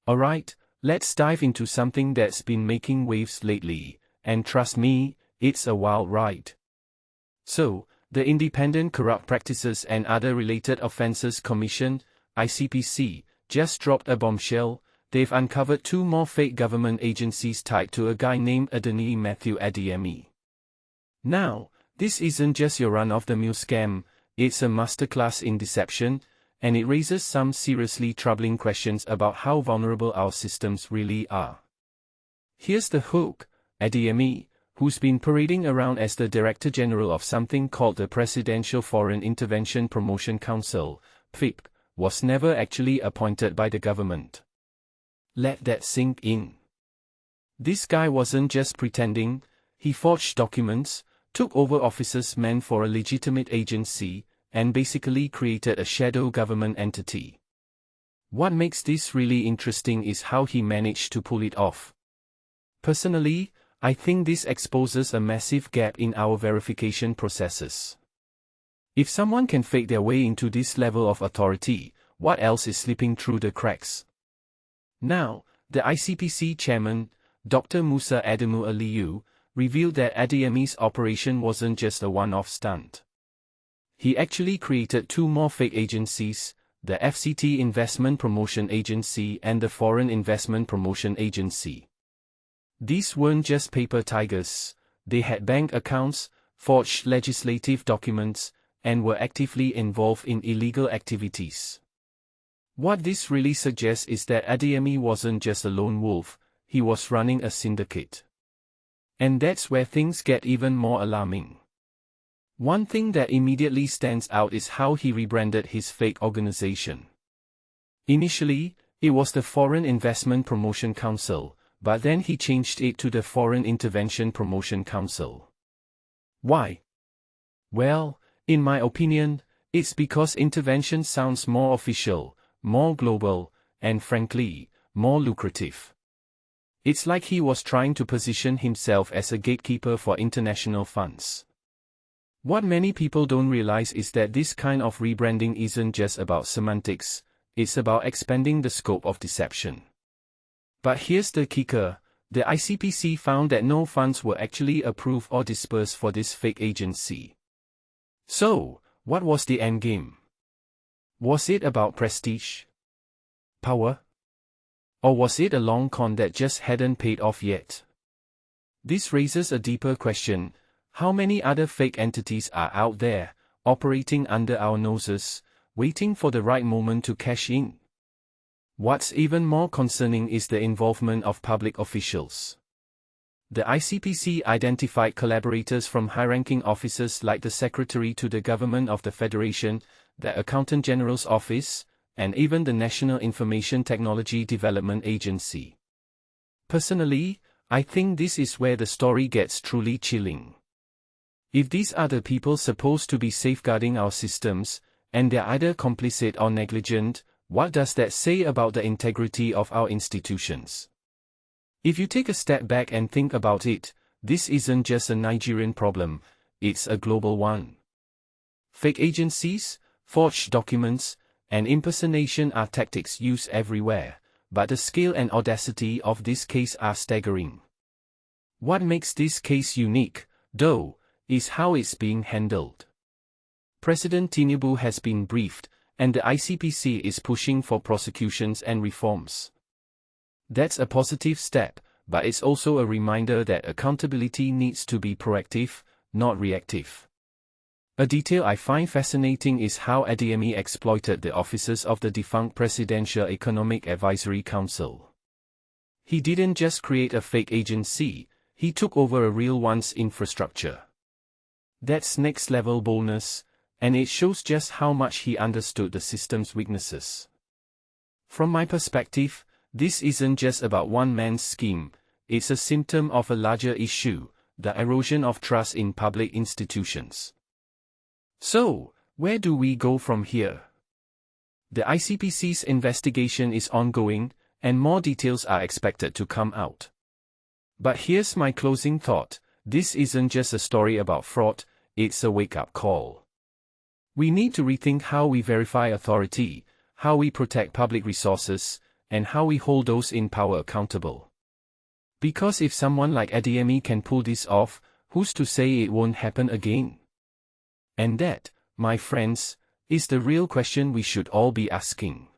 Alright, let's dive into something that's been making waves lately, and trust me, it's a wild ride. So, the Independent Corrupt Practices and Other Related Offences Commission, ICPC, just dropped a bombshell. They've uncovered 2 more fake government agencies tied to a guy named Adeniyi Matthew Adeyemi. Now, this isn't just your run-of-the-mill scam, it's a masterclass in deception, and it raises some seriously troubling questions about how vulnerable our systems really are. Here's the hook: Adeyemi, who's been parading around as the Director General of something called the Presidential Foreign Intervention Promotion Council, PFIPC, was never actually appointed by the government. Let that sink in. This guy wasn't just pretending, he forged documents, took over offices meant for a legitimate agency, and basically created a shadow government entity. What makes this really interesting is how he managed to pull it off. Personally, I think this exposes a massive gap in our verification processes. If someone can fake their way into this level of authority, what else is slipping through the cracks? Now, the ICPC Chairman, Dr. Musa Adamu Aliyu, revealed that Adeyemi's operation wasn't just a one-off stunt. He actually created 2 more fake agencies, the FCT Investment Promotion Agency and the Foreign Investment Promotion Agency. These weren't just paper tigers, they had bank accounts, forged legislative documents, and were actively involved in illegal activities. What this really suggests is that Adeyemi wasn't just a lone wolf, he was running a syndicate. And that's where things get even more alarming. One thing that immediately stands out is how he rebranded his fake organization. Initially, it was the Foreign Investment Promotion Council, but then he changed it to the Foreign Intervention Promotion Council. Why? Well, in my opinion, it's because intervention sounds more official, more global, and frankly, more lucrative. It's like he was trying to position himself as a gatekeeper for international funds. What many people don't realize is that this kind of rebranding isn't just about semantics, it's about expanding the scope of deception. But here's the kicker: the ICPC found that no funds were actually approved or disbursed for this fake agency. So, what was the endgame? Was it about prestige? Power? Or was it a long con that just hadn't paid off yet? This raises a deeper question: how many other fake entities are out there, operating under our noses, waiting for the right moment to cash in? What's even more concerning is the involvement of public officials. The ICPC identified collaborators from high-ranking officers like the Secretary to the Government of the Federation, the Accountant General's Office, and even the National Information Technology Development Agency. Personally, I think this is where the story gets truly chilling. If these are the people supposed to be safeguarding our systems, and they're either complicit or negligent, what does that say about the integrity of our institutions? If you take a step back and think about it, this isn't just a Nigerian problem, it's a global one. Fake agencies, forged documents, and impersonation are tactics used everywhere, but the scale and audacity of this case are staggering. What makes this case unique, though, is how it's being handled. President Tinubu has been briefed, and the ICPC is pushing for prosecutions and reforms. That's a positive step, but it's also a reminder that accountability needs to be proactive, not reactive. A detail I find fascinating is how Adeyemi exploited the offices of the defunct Presidential Economic Advisory Council. He didn't just create a fake agency, he took over a real one's infrastructure. That's next-level boldness, and it shows just how much he understood the system's weaknesses. From my perspective, this isn't just about one man's scheme, it's a symptom of a larger issue, the erosion of trust in public institutions. So, where do we go from here? The ICPC's investigation is ongoing, and more details are expected to come out. But here's my closing thought: this isn't just a story about fraud, it's a wake-up call. We need to rethink how we verify authority, how we protect public resources, and how we hold those in power accountable. Because if someone like Adeyemi can pull this off, who's to say it won't happen again? And that, my friends, is the real question we should all be asking.